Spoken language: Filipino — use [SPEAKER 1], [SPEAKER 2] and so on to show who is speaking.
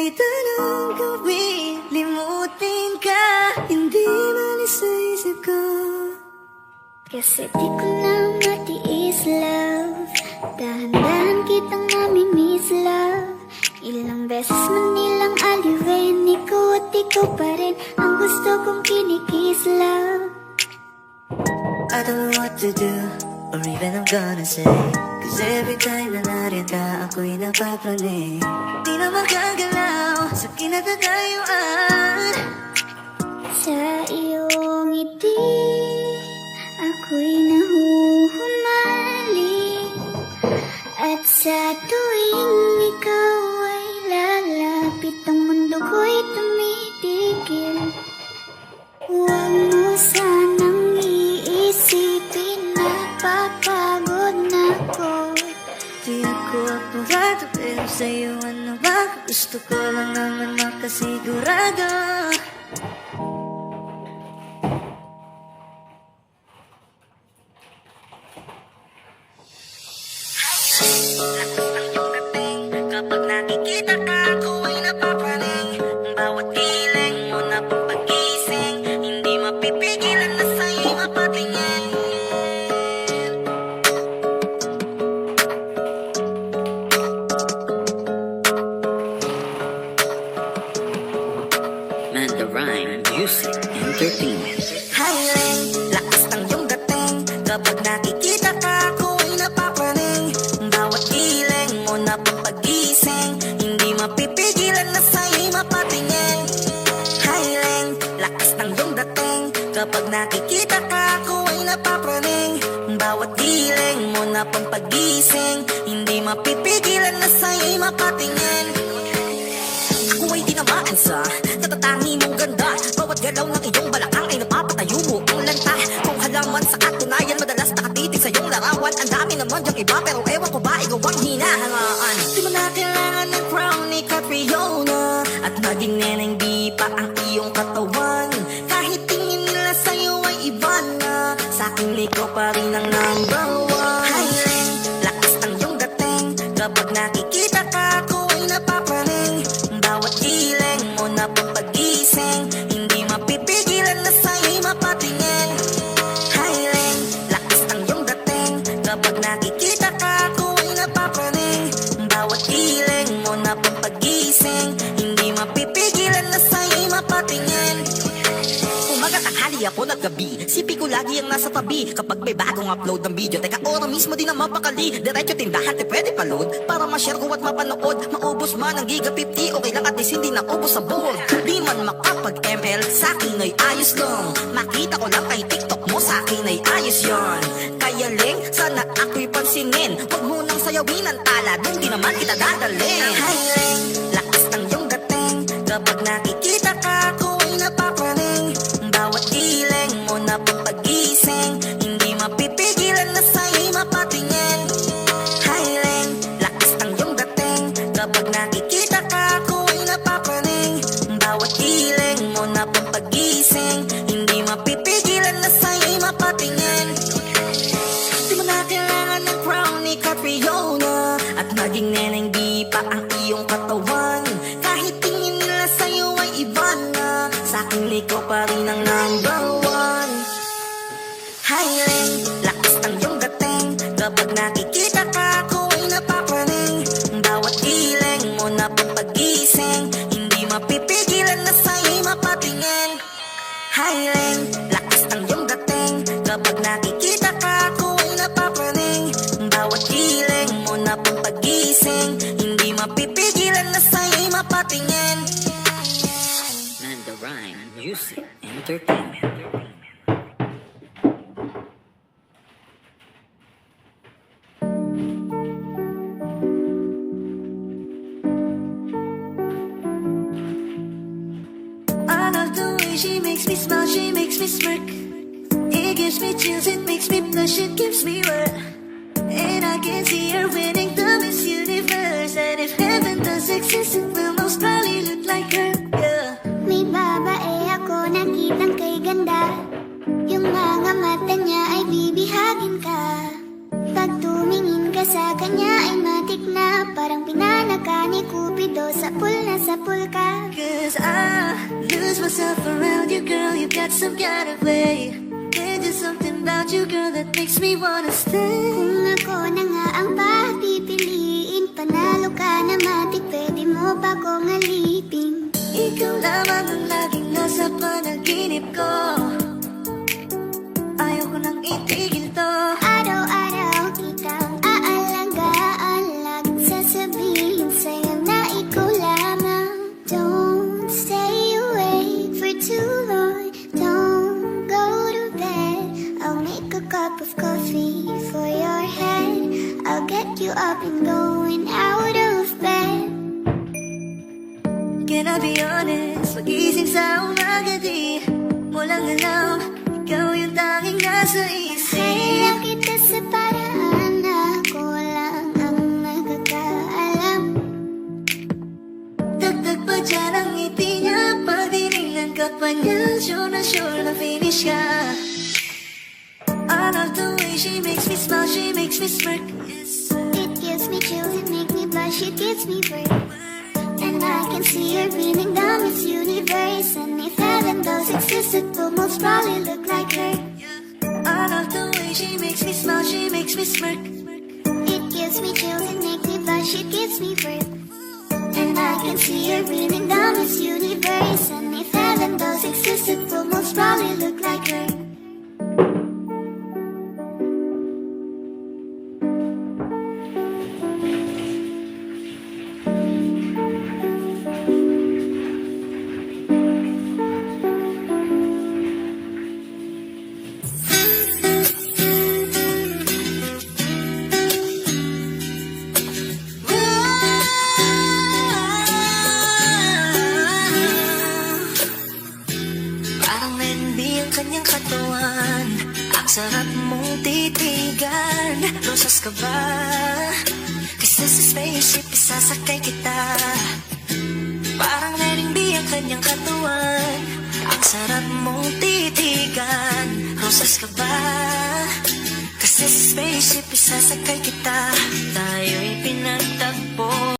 [SPEAKER 1] kahit anong gawin, limutin ka, hindi malis sa isip ko.
[SPEAKER 2] Kasi di ko na matiis, love. Dahan-dahan kitang nami-miss, love. Ilang beses man nilang aliwin, ikaw at ikaw pa rin ang gusto kong kinikis, love.
[SPEAKER 1] I don't know what to do, or even I'm gonna say, cause every time na nariyan ka, ako'y napapraning. Di na magagalaw sa kinakagayuan.
[SPEAKER 2] Sa iyong ngiti, ako'y nahuhumali. At sa tuwing ikaw ay lalapit, ang mundo ko'y tumitigil. Huwag mo sanang iisipin na papagod na ko.
[SPEAKER 1] Di ako apurado, pero sa'yo ano ba? Gusto ko lang naman makasigurado. Kapag nakikita ka, ako ay napapraning. Bawat kiling mo na pagising, hindi mapipigilan na sa'yo'y mapatingin. Man, the rhyme, music, entertainment. Highway, lakas ng iyong dating. Kapag nakikita ka, ako ay napapraning. Bawat kiling mo na pagising, hindi mapipigilan na sa'yo'y mapatingin. Highway, lakas ng iyong dating. Kapag nakikita ka, ako ay napapraning. Bawat kiling mo na pagising, hindi mapipigilan na sa'yo'y mapatingin. Ako ay tinamaan sa natatangi mong ganda. Bawat galaw ng iyong balakang ay napapatayo mo ang lanta. Kung halaman sa katunayan, madalas nakatitig sa iyong larawan. Ang dami naman diyang iba, pero ewan ko ba ikaw ang hinahangaan. Di mo na kailangan ng crown ni Catriona, at maging neneng di pa ang iyong katawan. Kahit tingin nila sa'yo ay iba na, sa'king ikaw pa rin ang number one. Highland, lakas ng iyong dating. Kapag nakikita ka, ako ay napapraning. Bawat kiling mo na pagising, hindi mapipigilan na sa'yo'y mapatingin. Highland, lakas ng iyong dating. Kapag nakikita ka, ako ay napapraning. Bawat kiling mo na pagising, hindi mapipigilan na sa'yo'y mapatingin. Umaga, tanghali ako ng gabi, sipi ko lagi ang nasa tabi. Kapag may bagong upload ng video, teka ora mismo din ang mapakali. Diretso tindahan, te pwede pa-load, para ma-share ko at mapanood. Maubos man ang giga 50, okay lang at least hindi na ubos sa board. Di man makapag-ML, sa'kin ay ayos lang. Makita ko lang kay TikTok mo, sa'kin ay ayos yon. Kaya Ling, sana ako'y pansinin. Huwag mo nang sayawin ang tala, dun di naman kita dadalhin. Hi Ling, lakas ng iyong dating. Kapag nakikita ka, ako ay napapraning. Bawat kiling mo na pagising, hindi mapipigilan na sa'yo'y mapatingin. Highland, lakas ng iyong dating. Kapag nakikita ka, ako ay napapraning. Bawat kiling mo na pagising, hindi mapipigilan na sa'yo'y mapatingin. Di mo na kailangan ng crown ni Catriona, at maging neneng di pa ang iyong katawan. Kahit tingin nila sa'yo ay iba na, sa'king ikaw pa rin ang number one. Highland, lakas ng iyong dating. Kapag nakikita ka, ako ay napapraning. Bawat kiling mo na pagising, hindi mapipigilan na sa'yo'y mapatingin. Highland, lakas ng iyong dating. Kapag nakikita ka, ako ay napapraning. Bawat kiling mo na pagising, hindi mapipigilan na sa'yo'y mapatingin. Man, the rhyme, music, entertainment. I love the way she makes me smile, she makes me smirk. It gives me chills, it makes me blush, it gives me wet. And I can see her winning the Miss Universe. And if heaven does exist, it will most probably look like her, yeah.
[SPEAKER 2] May babae ako nakitang kay ganda. Yung mga mata niya ay bibihagin ka. Pag tumingin ka sa kanya ay matik na, parang pinanag ka ni Cupido, sapul na sapul ka.
[SPEAKER 1] Cause I lose myself around you, girl. You got some kind of way. There's just something about you, girl, that makes me wanna stay.
[SPEAKER 2] Kung ako na nga ang papipiliin, panalo ka na matik, pwede mo ba kong alipin?
[SPEAKER 1] Ikaw lamang ang laging nasa panaginip ko. Ayoko nang itigil to.
[SPEAKER 2] Araw-araw kitang aalagaan, sasabihin sa'yo na ikaw lamang. Don't stay away for too long, don't go to bed. I'll make a cup of coffee for your head, I'll get you up and going out of bed.
[SPEAKER 1] Can I be honest? Pag-ising sa umaga di mo lang alam, ikaw yung tanging nasa isip.
[SPEAKER 2] Kaya kita sa paraan na ako lang ang nakakaalam.
[SPEAKER 1] Dagdag pa dyan ang ngiti niya, pag tinignan ka pa niya, sure na finish ka. I love the way she makes me smile, she makes me smirk. Yes.
[SPEAKER 2] It gives me chills, it makes me blush, it gives me birth. And I can see her beaming down this universe. And if heaven does exist, it will most probably look like her.
[SPEAKER 1] I love the way she makes me smile, she makes me smirk.
[SPEAKER 2] It gives me chills, it makes me blush, it gives me birth. And I can see her beaming down this universe. And if heaven does exist, it will most probably look like her.
[SPEAKER 1] Parang NB ang kanyang katawan, ang sarap mong titigan. Rosas ka ba? Kasi sa spaceship isasakay kita. Parang NB ang kanyang katawan, ang sarap mong titigan. Rosas ka ba? Kasi sa spaceship isasakay kita. Tayo'y pinagtagpo.